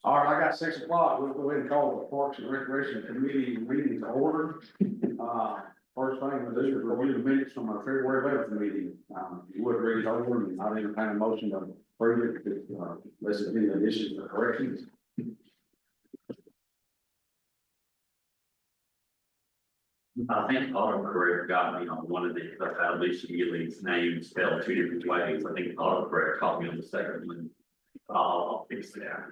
All right, I got 6 o'clock. We'll go ahead and call the Parks and Recreation Committee meeting to order. First thing we'll do is review the minutes from our February 11th meeting. You would read it over and I'll entertain a motion to approve it, unless there's any additions or corrections. I think autocorrect got me on one of the, Alicia Ely's name spelled 2 different ways. I think autocorrect caught me on the second one. I'll fix that.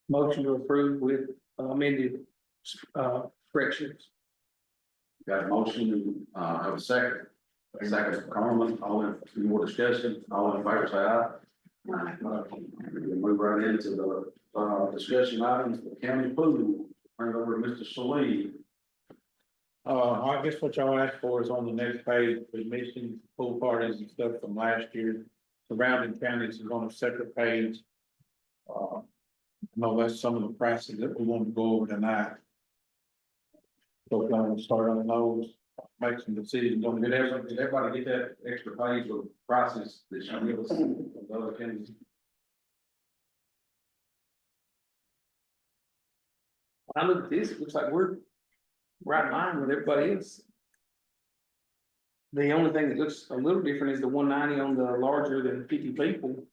Motion to approve with amended corrections. Got a motion, have a second. Second from Carmen, all in, more discussion, all in favor, say aye. We'll move right into the discussion items, the county pool, turn it over to Mr. Salee. I guess what y'all asked for is on the next page, the missing pool parties and stuff from last year. Surrounding counties is on a separate page. No, that's some of the prices that we want to go over tonight. So I'm gonna start on those, make some decisions on Did it. everybody get that extra page with prices that you give us from the other counties? When I look at this, it looks like we're right in line with everybody else. The only thing that looks a little different is the 190 on the larger than 50 people.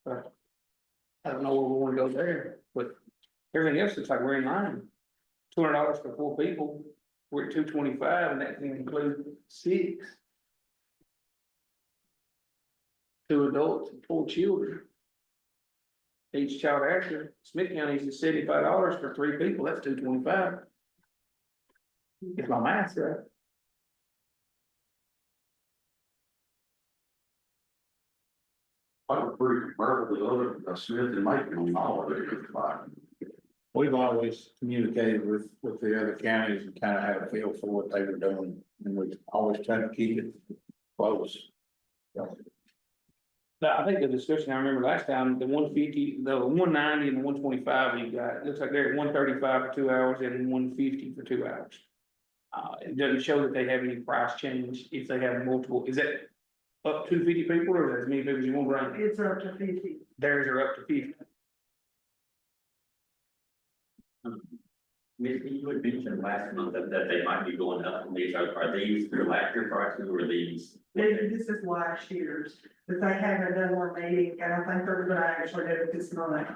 I don't know where we wanna go there, but everything else looks like we're in line. $200 for 4 people, we're at $225, and that can include 6. 2 adults and 4 children. Each child after Smith County is $75 for 3 people, that's $225. If my math's right. I was pretty comparable to other Smith and Macon on all of it. We've always communicated with the other counties and kind of had a feel for what they were doing, and we always tried to keep it close. Now, I think the discussion I remember last time, the 150, the 190 and the 125 you got, it looks like they're at 135 for 2 hours and 150 for 2 hours. It doesn't show that they have any price change if they have multiple, is that up to 50 people or is that as many people as you want to bring? It's up to 50. Theirs are up to 50. Maybe you had mentioned last month that they might be going up on these. Are these their last year prices or are these? This is last year's, but they haven't done one meeting, and I think they're gonna actually do it this month.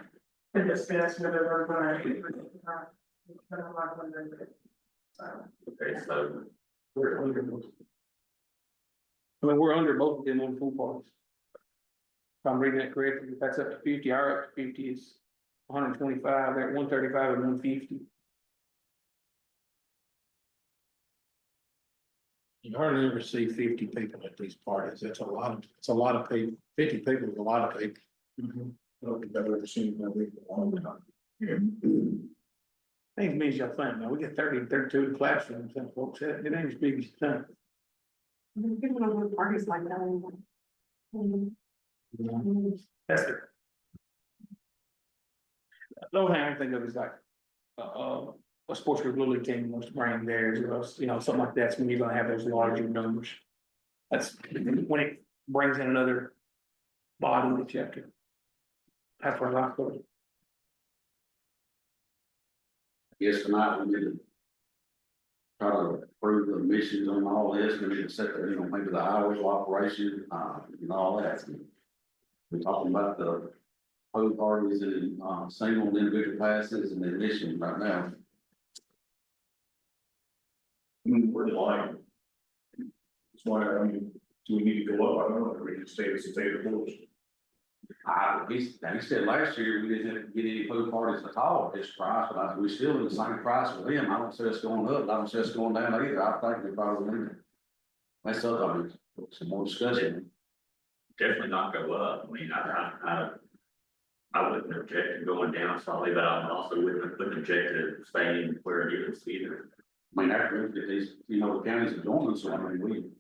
And discuss whether they're gonna. Okay, so We're under most. I mean, we're under both of them on pool parties. If I'm reading that correctly, if that's up to 50, our up to 50 is 125, they're at 135 and 150. You hardly ever see 50 people at these parties. It's a lot of people. 50 people is a lot of people. I don't think I've ever seen that big a long time. Ain't as many as y'all think, man. We got 30 and 32 in classrooms, and folks, it ain't as big as you think. People don't go to parties like that anymore. That's it. The only thing I can think of is like, a sports group little league team wants to bring theirs, or else, you know, something like that's when you're gonna have those larger numbers. That's when it brings in another body that you have to have for a life. Yes, tonight we need to try to approve the missions on all this, we need to set the, maybe the hours of operation, and all that. We're talking about the pool parties and, single and individual passes and admission right now. We're in line. That's why, do we need to go up? I don't know, we can stay the course. He said last year we didn't get any pool parties at all at this price, but we still in the same price with them. I don't see us going up, I don't see us going down either. I think we probably need to. That's up, I mean, some more discussion. definitely not go up. I mean, I wouldn't object to going down slightly, but I also wouldn't object to staying where it is either. I mean, after these, the counties are doing, so I mean,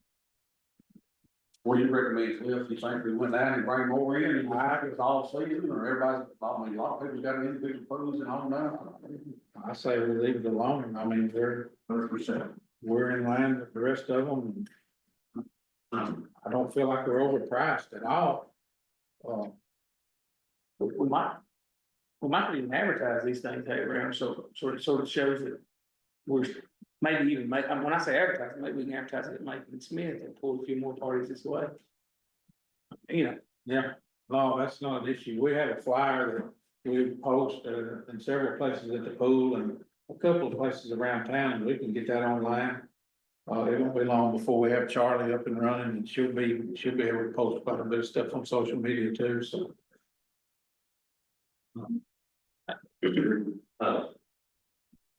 what do you recommend, Cliff? You think we went down and bring more in, and it's all season, or everybody's, I mean, a lot of people's got individual pools and all now? I say we leave it alone. I mean, they're 100%. we're in line with the rest of them. I don't feel like we're overpriced at all. We might even advertise these things hey, around, so sort of shows that we're maybe even make, when I say advertise, maybe we can advertise it at Macon Smith and pull a few more parties this way. You know, Yeah, no, that's not an issue. We had a flyer that we post in several places at the pool and a couple of places around town. We can get that online. It won't be long before we have Charlie up and running, and she'll be able to post quite a bit of stuff on social media too, so.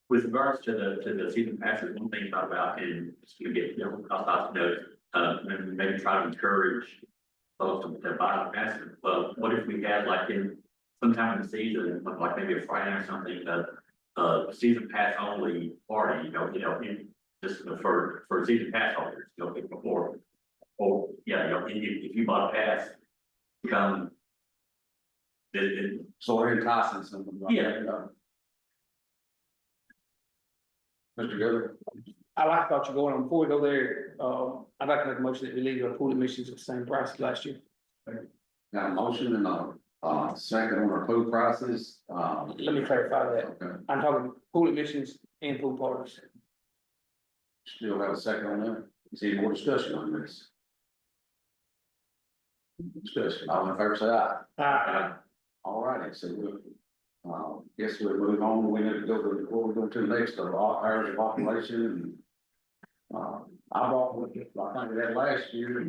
With regards to the season passes, one thing I thought about, and just to get, I'll note, maybe try to encourage folks to buy the passes. Well, what if we had like in sometime in the season, like maybe a Friday or something, season pass only party, just for season pass holders, before. Or, yeah, if you bought a pass, come. So we're enticing something. Yeah. Mr. Governor, I thought you're going on, before we go there, I'd like to make a motion that we leave our pool admissions at the same price as last year. got a motion and a second on our food prices, Let me clarify that, okay, I'm talking pool admissions and pool parties. still have a second on that, is there any more discussion on this? Discussion, all in favor say aye. All righty, so we'll, guess we'll move on, we need to go to, what we're going to next, hours of operation. I bought, I think that last year.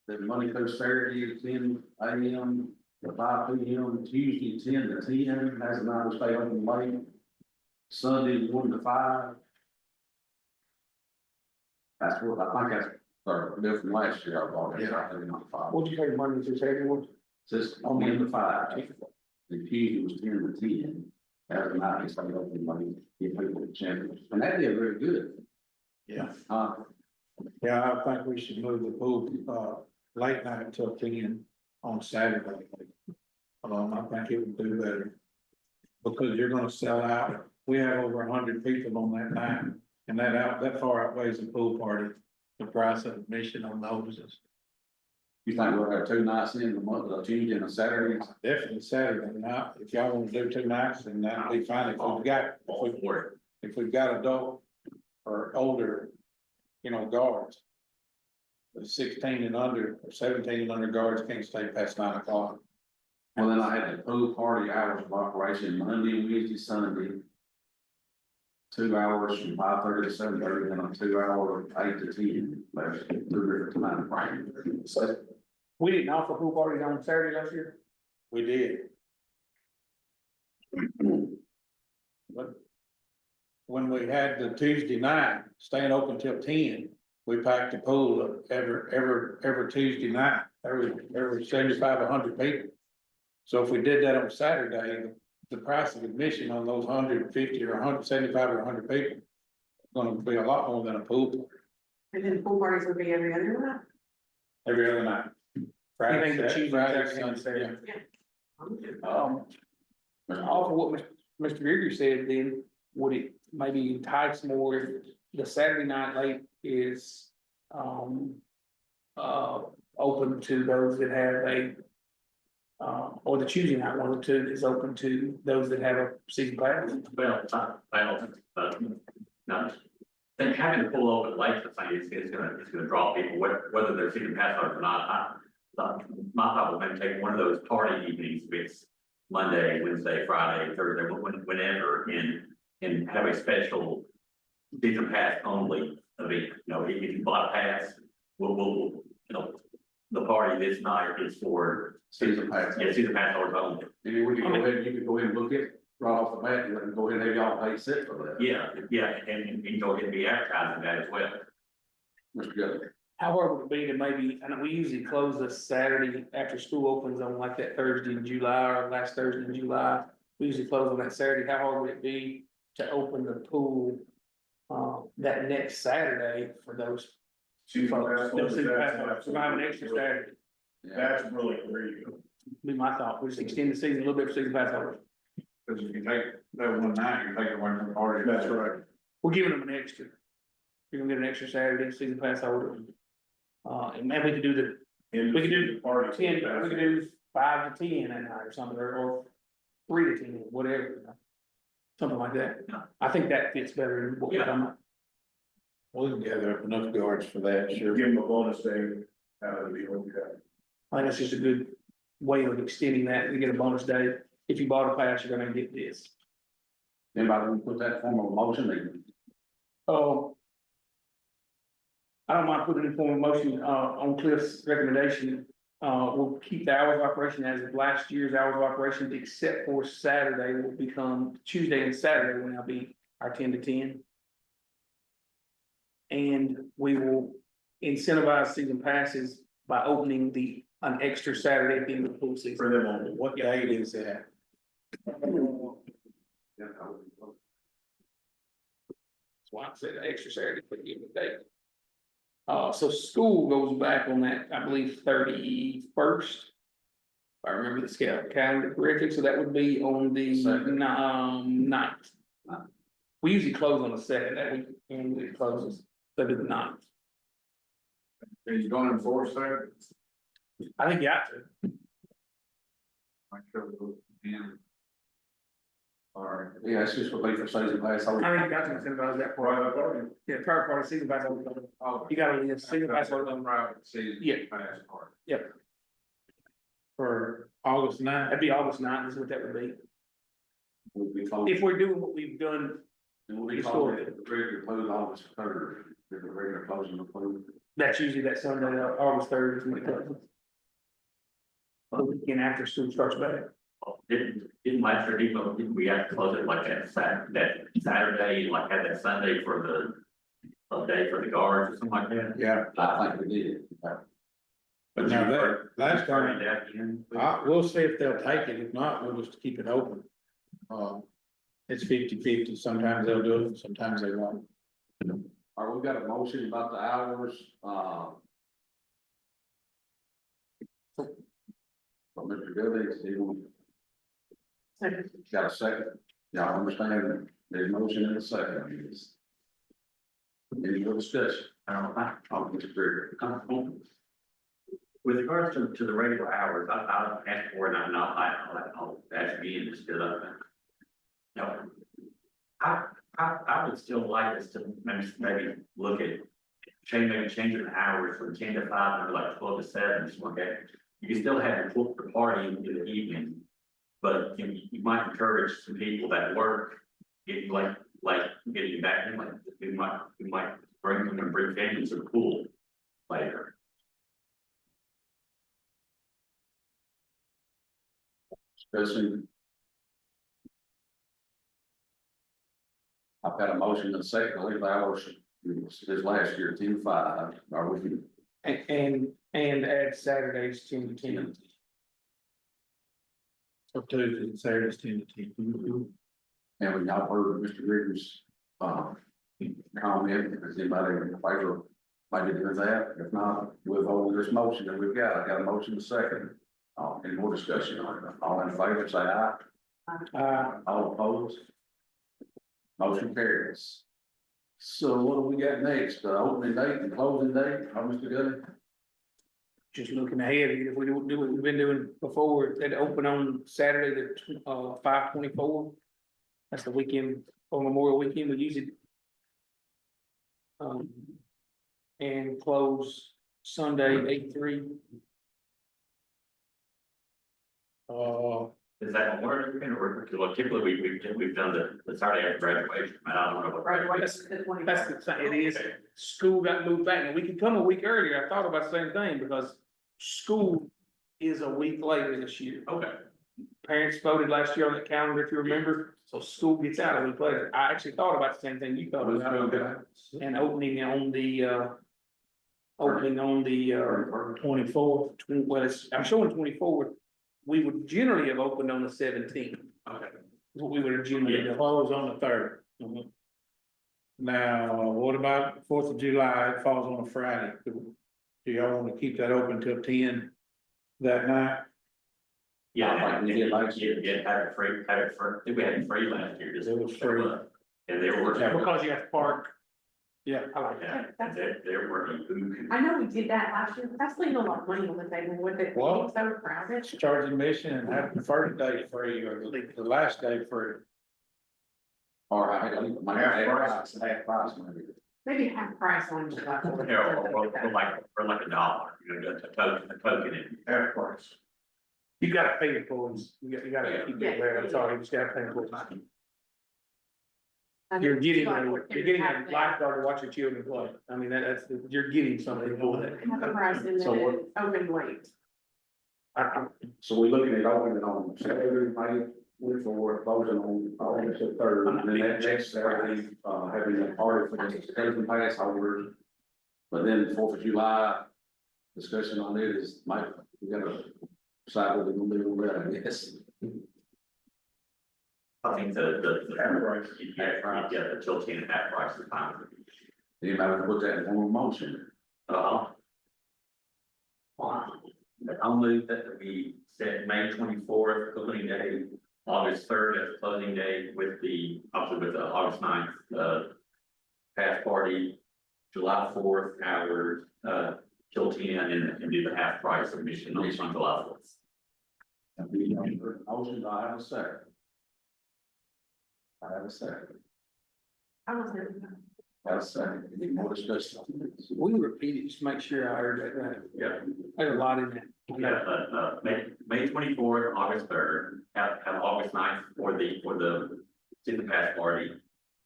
The Monday through Saturday, 10 AM to 5 PM, Tuesday 10 to 10, has a night to stay open late. Sunday 1 to 5. That's what, I think that's, different from last year, I bought it, I think not 5. What'd you pay Monday through Saturday was? Just 10 to 5. The Tuesday was 10 to 10. That was a night to stay open late, give people a chance, and that did very good. Yeah. Uh, Yeah, I think we should move the pool, late night till 10 on Saturday. I think it would do better. Because you're gonna sell out, we have over 100 people on that night, and that far outweighs the pool party. The price of admission on those is You think we'll have 2 nights in the month, a Tuesday and a Saturday? definitely Saturday night. If y'all wanna do 2 nights, then that'd be fine. If we've got adult or older, guards. The 16 and under, or 17 and under guards can't stay past 9 o'clock. Well, then I had the pool party hours of operation Monday, Wednesday, Sunday. 2 hours from 5:30 to 7:30, and a 2 hour 8 to 10, there's 2 different time frames. So, We didn't offer pool parties on Saturday last year. We did. But when we had the Tuesday night, staying open till 10, we packed the pool up every Tuesday night, every 75, 100 people. So if we did that on Saturday, the price of admission on those 150 or 175 or 100 people is gonna be a lot more than a pool And then pool parties would be every other night. every other night. Anything but Tuesday, Friday, Saturday, and Sunday, Saturday. yeah. Off of what Mr. Gregory said, then would it maybe entice more if the Saturday night late is, open to those that have a, or the Tuesday night one or two is open to those that have a season pass? No. Then having to pull over the lake, I think it's gonna draw people, whether they're seeing pass or not. My thought would maybe take one of those party evenings, if it's Monday, Wednesday, Friday, Thursday, whenever, and have a special season pass only event. If you bought a pass, we'll, the party this night is for. season pass. Yeah, season pass holders only. And we can go ahead, you can go ahead and look it right off the bat, and go ahead and have y'all pay set for that. Yeah, and go ahead and be advertising that as well. Mr. Governor. How hard would it be to maybe, I know we usually close this Saturday after school opens on like that Thursday in July or last Thursday in July. We usually close on that Saturday. How hard would it be to open the pool that next Saturday for those? Those season pass holders? We're gonna have an extra Saturday, Yeah, That's really where you go. be my thought. We just extend the season a little bit for season pass holders. Cause if you take that 1 night, you're taking one from party. That's right. We're giving them an extra. You're gonna get an extra Saturday season pass holder. And maybe we could do And We could do the party. 10, we could do 5 to 10 that night or something, or 3 to 10, whatever. Something like that. I think that fits better than what we're talking about. We can gather up enough guards for that, sure. Give them a bonus day out of the deal, yeah. I think that's just a good way of extending that, to get a bonus day. If you bought a pass, you're gonna get this. Anybody want to put that form of motion in? I don't mind putting in form of motion, on Cliff's recommendation. We'll keep the hours of operation as of last year's hours of operation, except for Saturday will become, Tuesday and Saturday will now be our 10 to 10. And we will incentivize season passes by opening an extra Saturday at the end of the pool season. For them only. What date is that? That's why I said extra Saturday for the end of the day. So school goes back on that, I believe, 31st. If I remember the calendar correctly, so that would be on the Second. 9th. We usually close on the 2nd, that week, and it closes, that'd be the 9th. Are you going to enforce that? I think you have to. I sure will. Yeah. All right. Yeah, it's just for season pass holder. I think you got to incentivize that for, Private party. yeah, prior party season pass holder. Oh. You gotta leave season pass holder. Private season. Yeah. Pass party. Yep, For August 9th. that'd be August 9th, is what that would be. We'll be closed. If we're doing what we've done, And we'll be closed at the regular close August 3rd, at the regular closing of close. that's usually that Sunday, August 3rd is when it closes. Weekend after school starts back. Didn't last year, didn't we have to close it like that Saturday, like have that Sunday for a day for the guards or something like that? Yeah, I think we did. but now that, last time, That again? we'll see if they'll take it. If not, we'll just keep it open. It's 50-50. Sometimes they'll do it, sometimes they won't. All right, we got a motion about the hours, from Mr. Goodings, he will. Got a second? Y'all understand, there's motion in a second. Any more discussion? I'll disagree. With regards to the regular hours, I'll ask for it, and I'll ask again, just because no. I would still like us to maybe look at changing the hours from 10 to 5, or like 12 to 7, just like that. You can still have the party in the evening, but you might encourage some people that work, get like getting you back in, like we might bring them and bring families to the pool later. Discussing. I've got a motion and a second, leave the hours, this last year, 10 to 5, or we can. And add Saturdays 10 to 10. So Tuesday and Saturday's 10 to 10. And we now heard Mr. Griggs, comment, if anybody in favor, maybe do that, if not, we'll hold this motion that we've got, I got a motion to second. Any more discussion on it, all in favor, say aye, all opposed. Motion carries. So what do we got next, opening date and closing date, Mr. Gooding? Just looking ahead, if we do what we've been doing before, that open on Saturday, the 5/24. That's the weekend, on Memorial Weekend, we usually. And close Sunday 8/3. Is that Memorial Weekend or typically we've done the Saturday after graduation, I don't know what. Graduation the 20th. That's the thing, it is, school got moved back, and we could come a week earlier, I thought about the same thing, because school is a week later this year. Okay. Parents voted last year on the calendar, if you remember, so school gets out a week later. I actually thought about the same thing you thought about. And opening on the 24th. well, I'm showing 24th. We would generally have opened on the 17th. Okay. Is what we would have generally done. Close on the 3rd. Mhm. Now, what about 4th of July? It falls on a Friday. Do y'all want to keep that open till 10 that night? Yeah, Like we did last year. Yeah, have it free, I think we had it free last year, just. It was free. And they were. Because you have to park. Yeah. I like that. Yeah, they're working. I know we did that last year, but that's leaving a lot of money on the table with it Well- being so crowded. Charge admission and have the first day free or the last day free. Or I think my half price maybe. Maybe half price on July 4th. Yeah, or like $1, you know, a token in. Half price. You gotta pay your employees, you gotta keep it there, I'm sorry, you just gotta pay employees. You're getting, a lifeguard to watch your children play, I mean, you're getting something for that. Have a price and So then what- it's open late. So we're looking at opening on Saturday, May, we're closing on August the third, and then that next Saturday, having a party for the season pass holders. But then Fourth of July, discussion on it is, Mike, we gotta decide what we're gonna do with that, I guess. I think the. Half price. Yeah, the tilting and half price is fine. Anybody wanna put that in one motion? I'll move that we set May 24th opening day, August 3rd as closing day with obviously with the August 9th, pass party. July 4th, hours, till 10 and do the half price admission on July 4th. Motion, do I have a second? I have a second. I was there. Got a second, any more discussion? We can repeat it, just to make sure I heard that right, Yeah. there's a lot in that. Yeah, May 24th, August 3rd, have August 9th for the season pass party.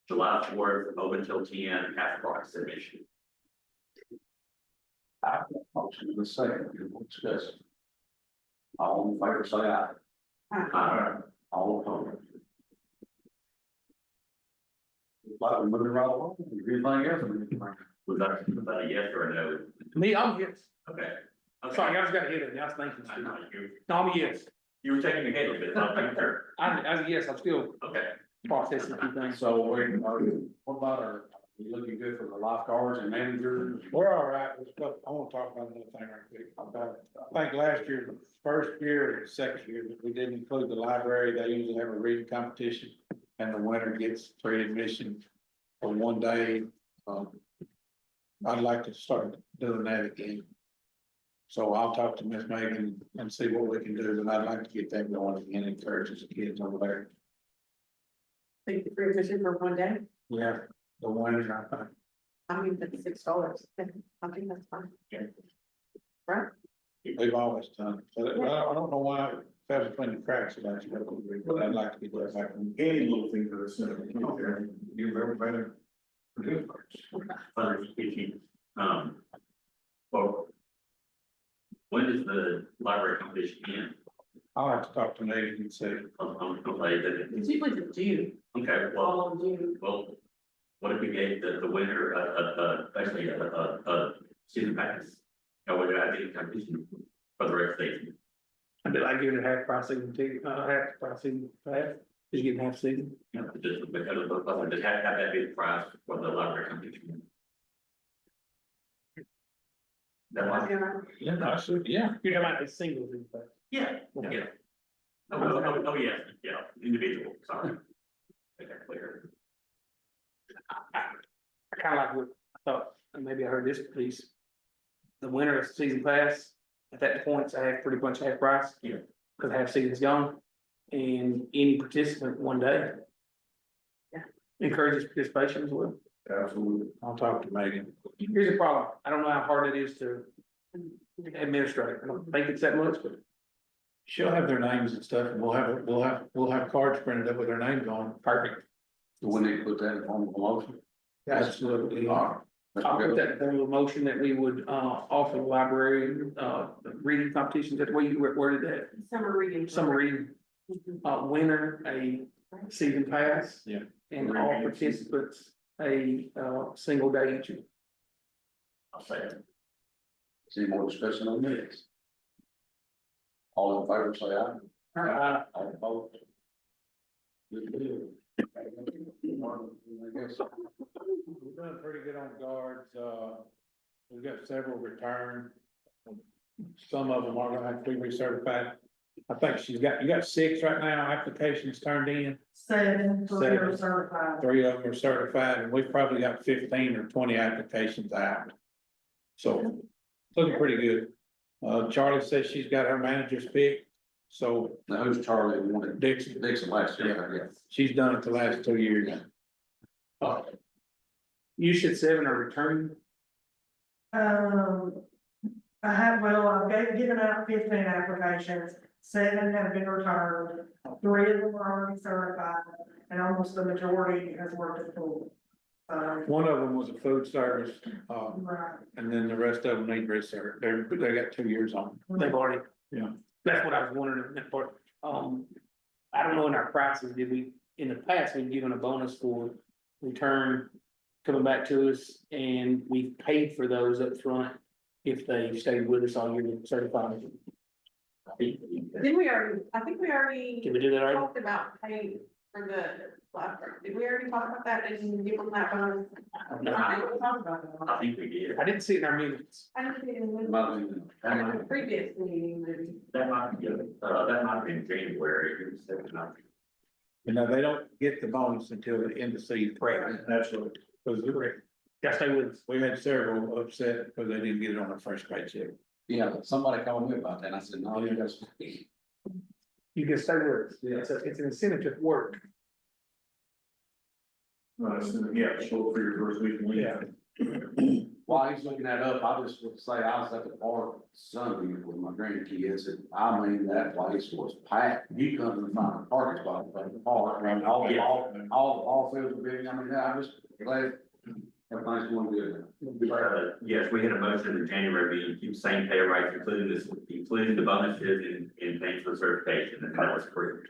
July 4th, open till 10, half price admission. I have a motion in a second, any more discussion? All in favor, say aye. All opposed. Like, we're moving right along, anything else? Was that a yes or a no? Me, I'm yes, Okay. Okay. sorry, I just got hit it, I was thinking, I know, no, I'm a yes, you were taking your head a little bit, so I'm sure. I yes, I'm still Okay. processing a few things. So what about are you looking good for the lifeguards and managers? We're all right, I wanna talk about another thing right quick. I think last year, the first year and second year, that we didn't include the library, they usually have a reading competition. And the winner gets free admission for one day. I'd like to start doing that again. So I'll talk to Miss Megan and see what we can do, but I'd like to get that going again, encourages the kids over there. Thank you for your vision for one day. Yeah, the winner, I think. I mean, that's $6. I think that's fine. Yeah. Right? They've always done it, but I don't know why it fell between the cracks last year, but I'd like to get that back. Any little thing that is, you remember better. Well, when does the library competition end? I'll have to talk to Megan and see. I'm gonna say that, It's usually the June, okay, well, all of June. what if we gave the winner, basically a season pass? Or would I think competition for the rest of the season? I'd be like giving it half price season ticket, half price season pass, just getting half season. You know, just because of the, just have that big prize for the library competition. That one? Yeah. I see, yeah. You're talking about the singles season pass. Yeah, yeah. Yeah, individual, sorry. Okay, clear. I kinda like what I thought, and maybe I heard this piece. The winner of season pass, at that point, it's a pretty much half price. Yeah. Cause half season's gone, and any participant one day. Yeah. Encourages participation as well. Absolutely. I'll talk to Megan. Here's the problem, I don't know how hard it is to administrate, I don't think it's that much, but. She'll have their names and stuff, and we'll have cards printed up with their names on. Perfect. Do we need to put that in form of a motion? Absolutely. All right. I'll put that in form of a motion that we would, offer the library, reading competitions, that's where you worded that, Summer reading. summer reading, Mhm. winner, a season pass. Yeah. And all participants, a, single day each. I'll say it. Any more discussion on this? All in favor, say aye. All opposed? Good deal. I guess. We're doing pretty good on guards, we've got several returned. Some of them are gonna have to be recertified, I think you got 6 right now, applications turned in, 7, 3 are Seven. certified. 3 of them are certified, and we've probably got 15 or 20 applications out. So, looking pretty good. Charlie says she's got her manager's pick, so Now, who's Charlie wanted? Dixon, Dixon last year, yeah. she's done it the last 2 years. You said 7 are returning. I have, well, I've given out 15 applications, 7 have been returned, 3 of them are already certified, and almost the majority has worked at the pool. One of them was a food service, Right. and then the rest of them need research. They got 2 years on. They've already. Yeah. That's what I was wondering, that part. I don't know in our prices, did we, in the past, we've given a bonus for return coming back to us, and we paid for those up front if they stayed with us all year certified. Didn't we already, I think we already Did we do that already? talked about paying for the lifeguard. Did we already talk about that and give them that bonus? No, I think we talked about it. I think we did. I didn't see it in our minutes. I didn't see it in the Might be- previous meeting, maybe. That might be good. That might have been January, it was 7, I think. You know, they don't get the bonus until the end of season. Absolutely. Because Gotta stay with us. we had several upset because they didn't get it on the first paycheck. Yeah, somebody called me about that, and I said, no, you guys. You can stay with us. It's an incentive to work. Yeah, show up for your first week. Yeah. While he's looking that up, I just would say I was at the park Sunday with my grandkids, and I mean, that place was packed. You couldn't find a parking spot at the park, I mean, all the ball fields were big, I mean, I was glad everything's going good. Yes, we had a motion in January meeting, keep same pay rates, including the bonuses and paying for the certification, and that was approved.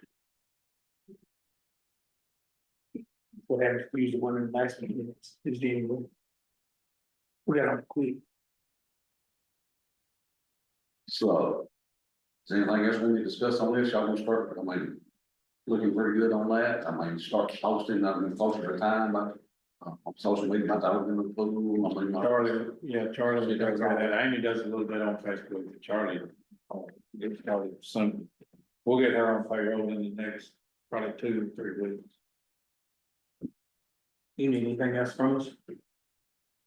What happened to use the one in the last meeting, it's January. We got on quick. So, is there anything else we need to discuss on this? Y'all gonna start, I mean, looking pretty good on that. I mean, start posting, I mean, closer to time, but on social media, about the opening of the pool, I mean. Charlie does that. Amy does a little bit on Facebook, but Charlie, gets Charlie some. We'll get her on payroll in the next probably 2 or 3 weeks. You need anything else from us?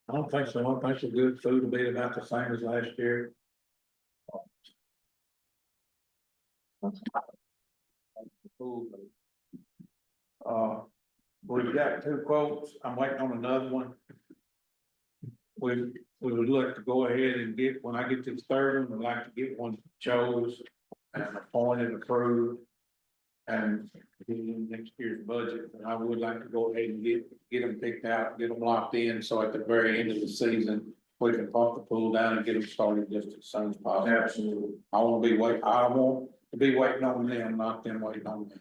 I don't think so. I think the good food will be about the same as last year. We've got 2 quotes. I'm waiting on another one. We would look to go ahead and get, when I get to the third one, I'd like to get one chose and appointed, approved. And get it in next year's budget, and I would like to go ahead and get them picked out, get them locked in, so at the very end of the season. We can pump the pool down and get them started just as soon as possible. Absolutely. I don't want to be waiting on them, not them waiting on me.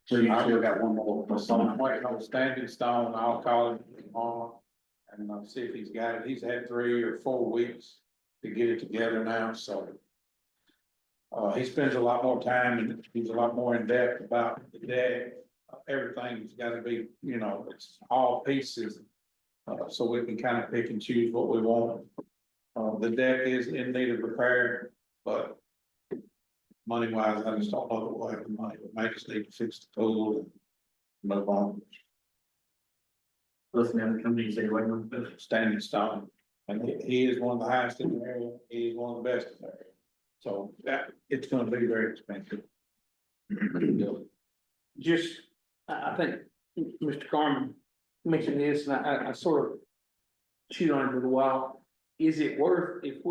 So you still got one more. So I'm waiting on Standing Stone, I'll call him tomorrow and I'll see if he's got it. He's had 3 or 4 weeks to get it together now, so. He spends a lot more time and he's a lot more in depth about the deck. Everything's gotta be, you know, it's all pieces. So we can kind of pick and choose what we want. The deck is in need of repair, but money wise, I just don't know that we'll have the money. We might just need to fix the pool and move on. Listen, the other companies, they waiting on the Standing Stone, and he is one of the highest in the area, he is one of the best in the area. So that, it's gonna be very expensive. Just, I think Mr. Carmen mentioned this, and I sort of chewed on it for a while. Is it worth, if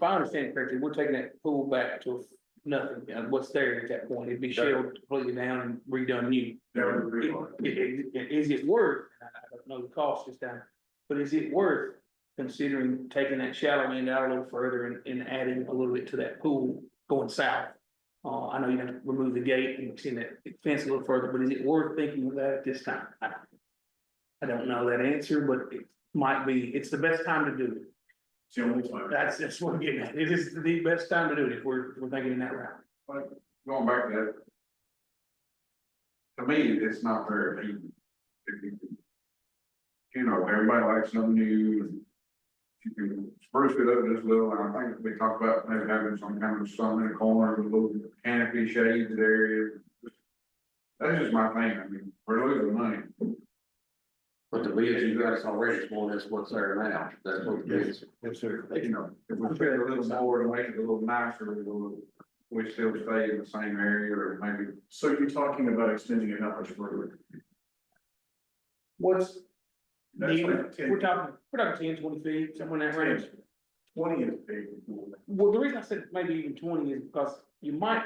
I understand it correctly, we're taking that pool back to nothing, what's there at that point, it'd be shelled completely down and redone new. Never agree on it. Is it worth, I don't know the cost this time, but is it worth considering taking that shallow end out a little further and adding a little bit to that pool going south? I know you have to remove the gate and extend that fence a little further, but is it worth thinking of that at this time? I don't know that answer, but it might be, it's the best time to do it. It's the only time. That's what I'm getting at. It is the best time to do it if we're thinking in that route. Going back to that. To me, it's not very easy. You know, everybody likes something new and you can spruce it up just a little, and I think we talked about maybe having some kind of sun in the corner, with a little canopy shaded area. That's just my thing, I mean, we're losing money. But the bids you guys already for this, what's there now, that's what it is. Yes, sir. You know, if we spend a little more to make it a little nicer, we still stay in the same area, or maybe. So you're talking about extending it how much further? What's, That's like 10 we're talking 10, 20 feet, somewhere in that range. 20 is big. Well, the reason I said maybe even 20 is because you might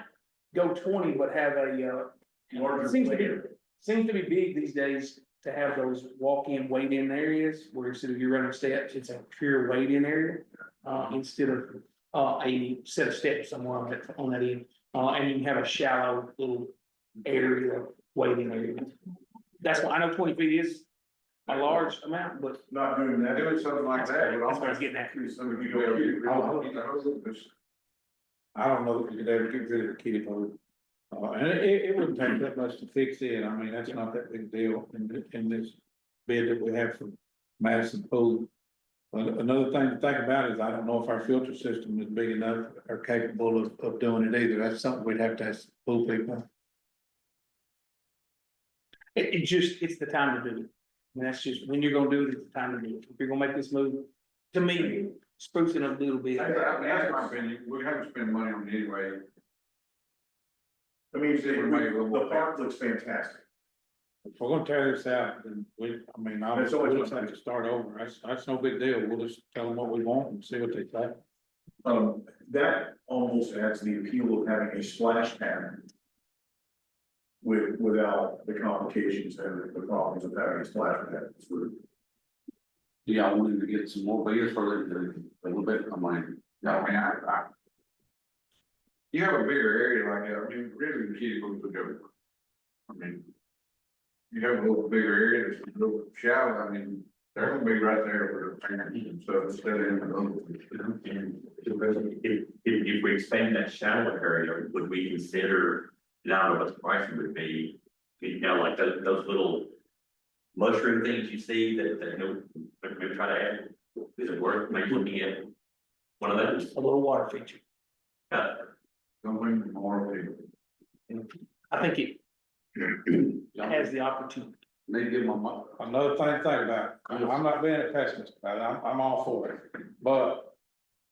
go 20, but have a, Larger it seems to be, plan. seems to be big these days to have those walk-in wait-in areas where instead of you running steps, it's a pure wait-in area. Instead of, a set of steps somewhere on that end, and you can have a shallow little area, waiting area. That's why I know 20 feet is a large amount, but Not doing that. Doing something like that, but that's what I was getting at. So if you go. I don't know if you could ever get rid of the kiddie pool. And it wouldn't take that much to fix it, I mean, that's not that big a deal in this bid that we have from Madison Pool. But another thing to think about is I don't know if our filter system is big enough or capable of doing it either, that's something we'd have to ask the pool people. it's the time to do it. And that's just, when you're gonna do it, it's the time to do it. If you're gonna make this move, to me, spruce it up a little bit. That's my opinion, we haven't spent money on it anyway. I mean, the the park looks fantastic. If we're gonna tear this out, then I mean, That's obviously, always we'll just have to start over, that's no big deal, we'll just tell them what we want and see what they say. That almost adds the appeal of having a splash pad. Without the complications and the problems of having a splash pad. Do y'all want to get some more bids for it, a little bit, I mean, I. You have a bigger area like that, I mean, really, the kiddie pools would go. I mean. You have a little bigger area, it's a little shallow, I mean, they're gonna be right there for the parents and stuff, instead of in the little. If we expand that shallow area, would we consider, I don't know what the pricing would be, you know, like those little mushroom things you see that, you know, maybe try to add, is it worth maybe looking at one of those? A little water feature. Something more. I think it has the opportunity. need to give my money. Another thing to think about, I'm not being a pessimist about it, I'm all for it, but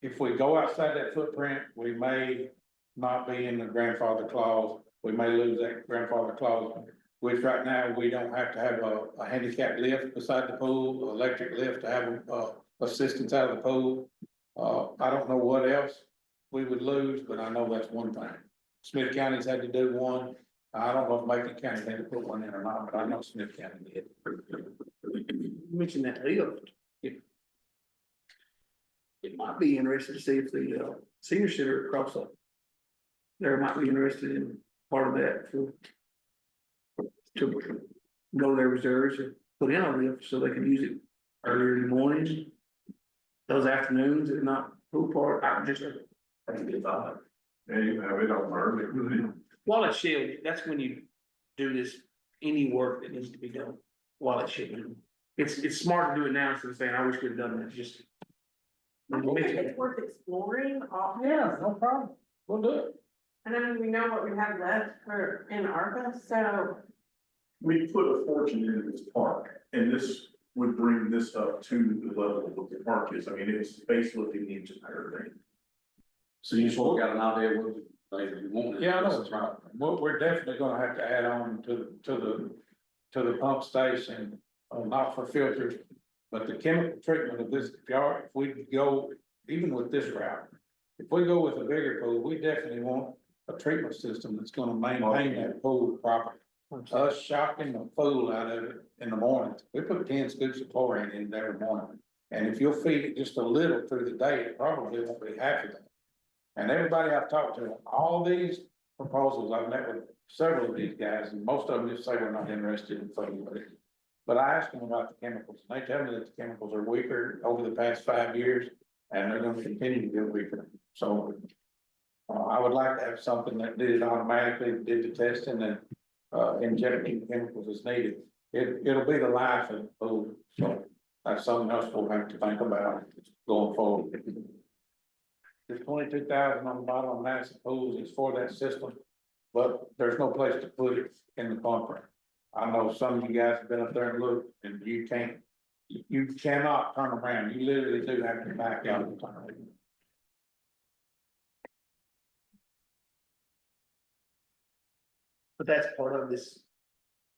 if we go outside that footprint, we may not be in the grandfather clause, we may lose that grandfather clause. Which right now, we don't have to have a handicap lift beside the pool, electric lift to have, assistance out of the pool. I don't know what else we would lose, but I know that's one thing. Smith County's had to do one. I don't know if Macon County had to put one in or not, but I know Smith County did. You mentioned that lift. It might be interesting to see if the senior center across up there might be interested in part of that to go to their reserves and put in a lift so they can use it earlier in the morning. Those afternoons, if not pool part, I just, That's a good thought. Yeah, you have it on early. while it's shelled, that's when you do this, any work that needs to be done while it's shelled. It's smart to do it now instead of saying, I wish we'd have done that, just. I think it's worth exploring. Yeah, no problem, we'll do it. And I mean, we know what we have left for, in ARPA, so. We put a fortune into this park, and this would bring this up to the level of what the park is. I mean, it's facelifting the entire thing. So you sort of got an idea what they want. Yeah, I know that's right. We're definitely gonna have to add on to the pump station, not for filters. But the chemical treatment of this, if we go, even with this route, if we go with a bigger pool, we definitely want a treatment system that's gonna maintain that pool properly. Us shocking the fool out of it in the morning, we put 10 scoops of chlorine in it every morning. And if you'll feed it just a little through the day, it probably won't be half of that. And everybody I've talked to, all these proposals, I've met with several of these guys, and most of them just say we're not interested in food with it. But I asked them about the chemicals, and they tell me that the chemicals are weaker over the past 5 years, and they're gonna continue to get weaker. So I would like to have something that did it automatically, did the testing and injecting chemicals as needed. It'll be the life of the pool, so That's something else we'll have to think about going forward. The 22,000 on the bottom of that, suppose is for that system, but there's no place to put it in the pumper. I know some of you guys have been up there and looked, and you can't, you cannot turn around, you literally do have to back out and turn around. But that's part of this,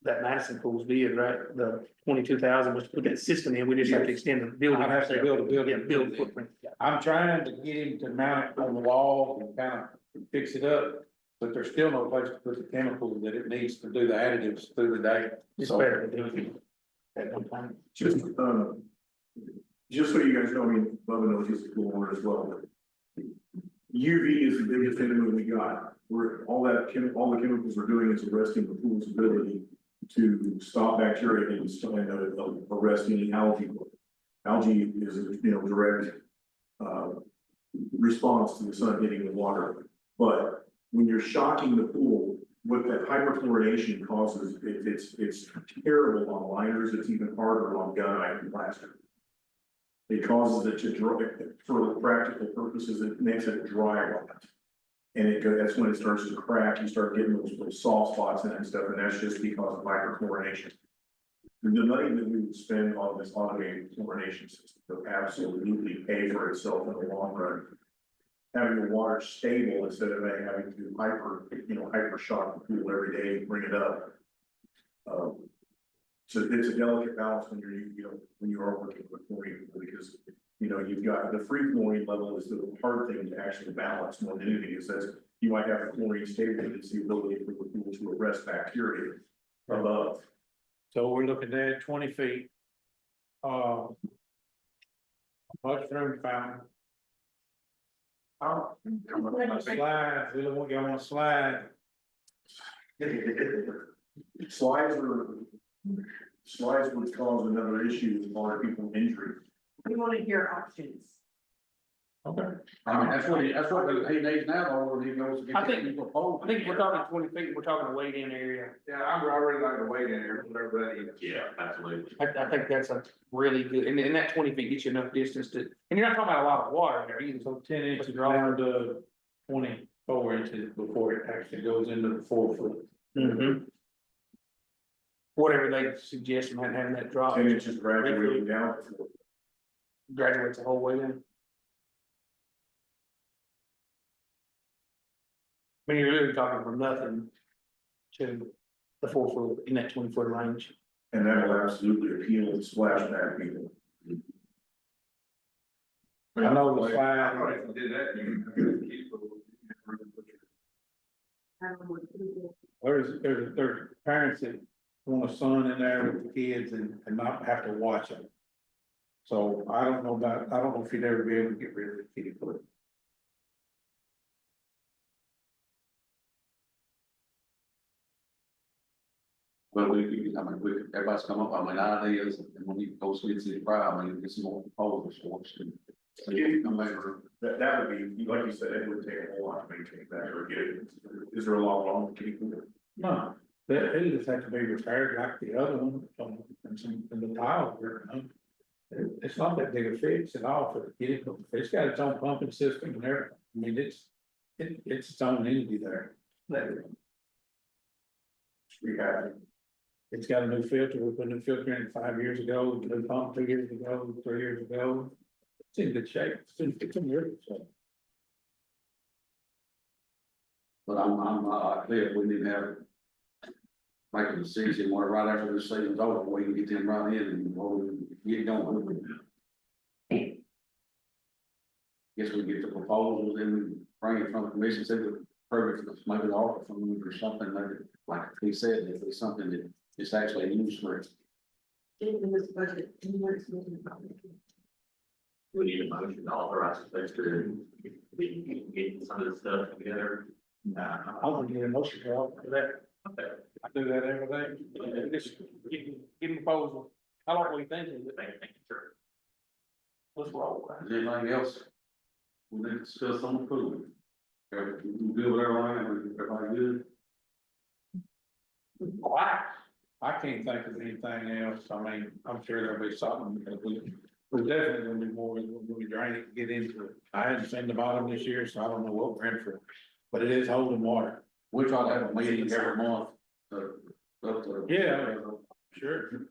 that Madison pool's bid, right? The 22,000 was to put that system in, we just have to extend the building. I'd have to build a building. Yeah, build footprint. I'm trying to get him to mount it on the wall and kind of fix it up, but there's still no place to put the chemicals that it needs to do the additives through the day. It's So- better to do it at one time. Just so you guys know, I mean, Bubba knows he's a cool owner as well. UV is the biggest enemy we got, where all the chemicals we're doing is arresting the pool's ability to stop bacteria and arrest any algae growth. Algae is, direct, response to the sun hitting the water. But when you're shocking the pool, what that hyperchlorination causes, it's terrible on liners, it's even harder on gunite and plastic. It causes it to dry, for practical purposes, it makes it dry rot. And that's when it starts to crack, you start getting those little soft spots in it and stuff, and that's just because of hyperchlorination. The money that we would spend on this automated chlorination system would absolutely pay for itself in the long run. Having the water stable instead of having to hyper shock the pool every day and bring it up. So it's a delicate balance when when you are working with chlorine, because, you've got the free chlorine level is the hard thing to actually balance more than anything. It says you might have a chlorine stable, it's the ability for the pool to arrest bacteria above. So we're looking at 20 feet. Mushroom fountain. Slide, we look, you want to slide. Slides would cause another issue with a lot of people injury. We wanna hear options. Okay. I mean, that's what he needs now, or he goes to get. I think- the proposal. I think if we're talking 20 feet, we're talking a weight in area. Yeah, I really like the weight in there, whatever that is. Yeah, absolutely. I think that's a really good, and that 20 feet gets you enough distance to, and you're not talking about a lot of water in there either, so. So 10 inches down to 24 inches before it actually goes into the 4 foot. Whatever they suggest, and having that drop 10 inches graduating down. graduates the whole way in. I mean, you're literally talking from nothing to the 4 foot in that 20-foot range. And that will absolutely appeal to splashback people. I know the I slide, thought if you did that, you could keep. there's parents that want a son in there with the kids and not have to watch them. So I don't know if you'd ever be able to get rid of the kiddie pool. Well, everybody's come up, ideas, and when you go see the crowd, get some more proposals for us. Come back. That would be, like you said, it would take a whole lot to maintain that or get it. Is there a lot wrong with kitty pool? No, they just have to be repaired like the other one, and the tile, it's not that big a fix at all for the kiddie pool. It's got its own pumping system and everything. I mean, it's its own entity there. We have, It's got a new filter, we put a new filter in 5 years ago, new pump 2 years ago, 3 years ago. It's in good shape, it's in really good shape. But I'm clear, we need to have. Make a decision, right after the season's over, we can get them right in and we'll get going. Guess we get the proposals and we bring it from the commission, say the program, maybe the offer from them or something, maybe, like he said, if it's something that is actually used for it. In this budget. We need a motion to authorize us to get some of this stuff together. I don't need a motion for that. Okay. I do that every day. Just give them proposal. How long were you thinking? Thank you, sir. Let's roll. Is there anything else? We need to discuss on the pool. You good with everything, everybody good? Wow. I can't think of anything else. I mean, I'm sure there'll be something that we're definitely gonna be more when we drain it, and get into it. I hadn't seen the bottom this year, so I don't know what we're in for, but it is holding water. We try to have a meeting every month. Yeah. Sure.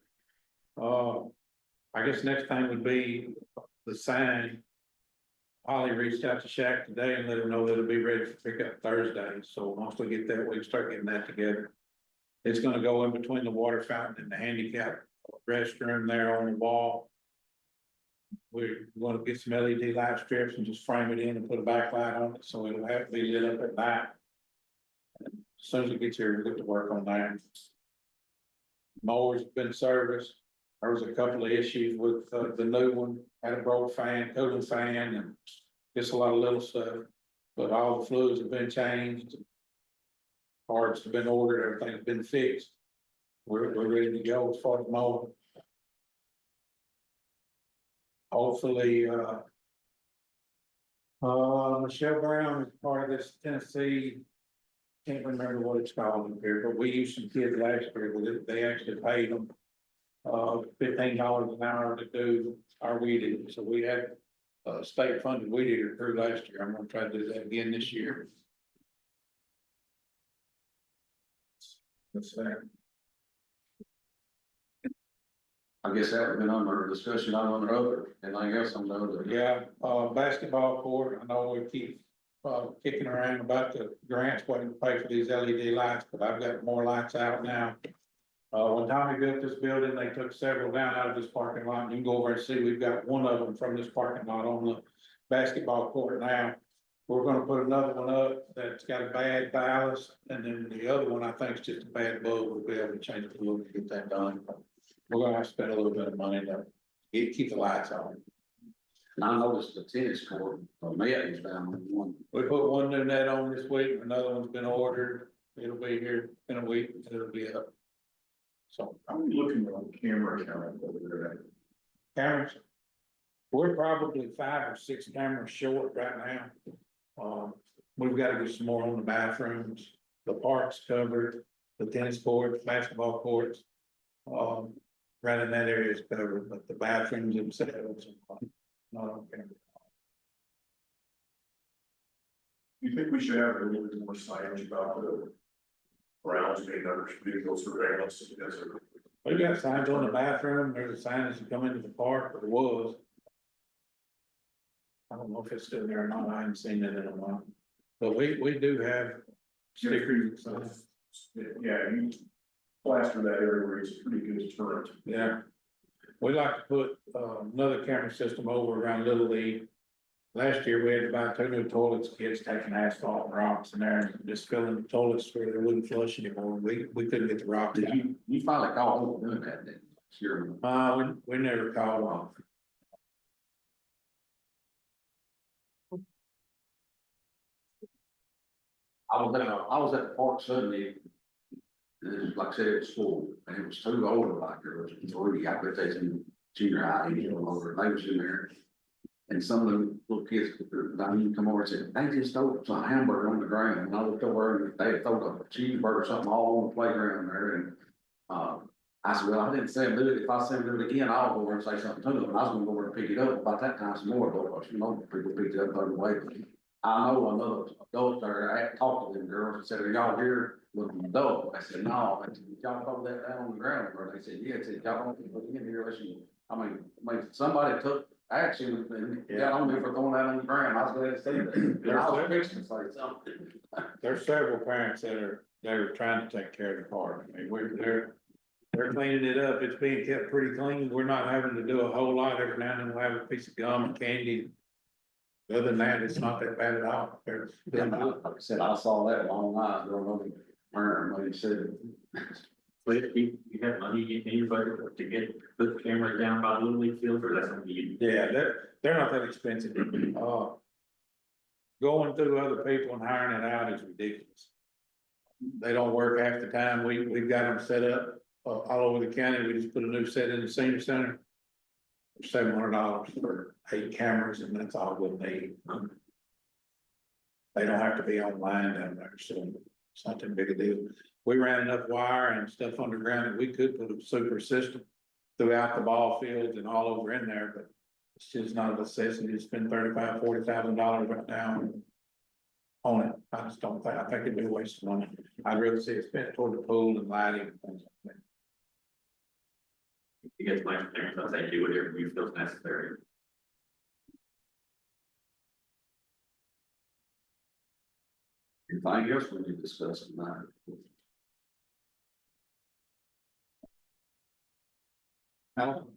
I guess next thing would be the sign. Holly reached out to Shaq today and let him know that it'll be ready for pickup Thursday, so once we get that, we can start getting that together. It's gonna go in between the water fountain and the handicap restroom there on the wall. We're gonna get some LED light strips and just frame it in and put a backlight on it, so it'll have to be lit up at night. As soon as it gets here, we'll get to work on that. Mower's been serviced. There was a couple of issues with the new one, had a broke fan, cooling fan, and just a lot of little stuff. But all the fluids have been changed. Parts have been ordered, everything's been fixed. We're ready to go as far as mowing. Hopefully, Michelle Brown is part of this Tennessee. Can't remember what it's called up here, but we used some kids last year, but they actually paid them. $15 an hour to do our weeding, so we had state funded weed eater crew last year. I'm gonna try to do that again this year. That's that. I guess that would have been under discussion on the other, anything else on the other? Yeah, basketball court, I know we keep kicking around about the grants, waiting to pay for these LED lights, but I've got more lights out now. When Tommy built this building, they took several down out of this parking lot. You can go over and see, we've got one of them from this parking lot on the basketball court now. We're gonna put another one up that's got a bad ballast, and then the other one, I think, is just a bad bulb. We'll be able to change the bulb to get that done. We're gonna have to spend a little bit of money to keep the lights on. And I noticed the tennis court, net was down on one. We put one new net on this week, another one's been ordered. It'll be here in a week, it'll be up. So, How are we looking on camera count over there? cameras. We're probably 5 or 6 cameras short right now. We've got to get some more on the bathrooms, the parks covered, the tennis courts, basketball courts. Right in that area is covered, but the bathrooms themselves are not on camera. You think we should have a little bit more signage about the grounds being under vehicle surveillance? We got signs on the bathroom, there's a sign as you come into the park, or was. I don't know if it's still there or not, I haven't seen it in a while, but we do have stickers and signs. Yeah, you plaster that area where it's a pretty good deterrent. Yeah. We like to put another camera system over around Little League. Last year, we had to buy 2 new toilets, kids taking asphalt and rocks in there and just filling the toilets where they wouldn't flush anymore. We couldn't get the rocks Did out. you finally call over doing that then? Sure. We never called off. I was at the park Sunday. And it was, like I said, it was full, and it was 2 older like there was 3, I bet they was in junior high, you know, over, they was in there. And some of the little kids, I come over and said, they just threw some hamburger on the ground, and I looked over and they threw a cheeseburger or something all on the playground there, and. I said, well, I didn't say do it, if I say do it again, I'll go over and say something to them, and I was gonna go over and pick it up, by that time some more adults, you know, people picked it up, threw it away. I know another adult there, I had talked to them girls and said, are y'all here with an adult? I said, no, I said, y'all throw that down on the ground, or they said, yeah, I said, y'all don't put it in here, listen, I mean, somebody took action and got on me for throwing that on the ground, I was glad to see that. And I was fixing to say something. There's several parents that are trying to take care of the park. I mean, they're cleaning it up. It's being kept pretty clean. We're not having to do a whole lot. Every now and then we'll have a piece of gum and candy. Other than that, it's not that bad at all. They're doing good. Like I said, I saw that long eyes going over there, when he said. But if you have money in your budget to put the cameras down by Little League field, or that's something you. Yeah, they're not that expensive. Going through other people and hiring it out is ridiculous. They don't work half the time. We've got them set up all over the county. We just put a new set in the senior center. $700 for 8 cameras, and that's all we'll need. They don't have to be online down there, so It's not that big a deal. We ran enough wire and stuff underground that we could put a super system throughout the ball fields and all over in there, but it's just not a necessity to spend $35,000-$40,000 right now on it. I just don't think, I think it'd be a waste of money. I'd rather see it spent toward the pool and lighting and things like that. You guys might think, I'll say do whatever you feel necessary. Anything else we need to discuss tonight?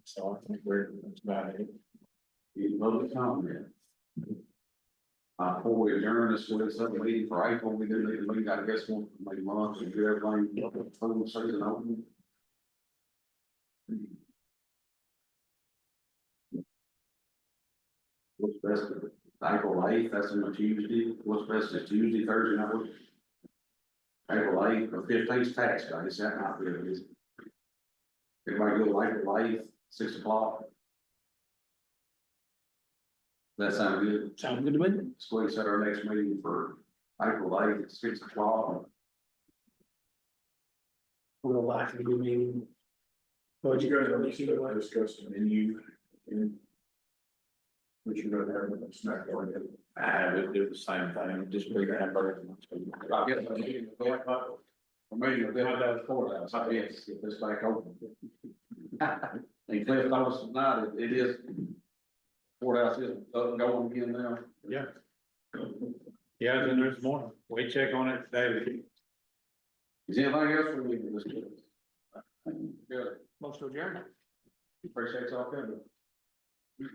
So I think that's about it. Any public comment? Before we adjourn this with some meeting for April, we do need to meet, I guess, one, maybe months, and do everything, full season open. What's best, April 8th, that's on a Tuesday, what's best is Tuesday, Thursday, night? April 8th or 15th tax day, is that not good, is it? Everybody go April 8th, 6 o'clock? That sound good? Sounds good to me. So we set our next meeting for April 8th at 6 o'clock. We'll likely be meeting. But you guys are discussing menu and. What you gonna have in the snack bar? I would do the same thing, just bring the hamburger. I guess I'm meeting with that, I'm meeting with that courthouse, I guess, if it's back open. And Cliff told us tonight, it is, courthouse is up and going again now. Yeah. Yeah, I was in there this morning, we check on it daily. Is anything else we need to discuss? Good, Most of adjourned. appreciate y'all coming.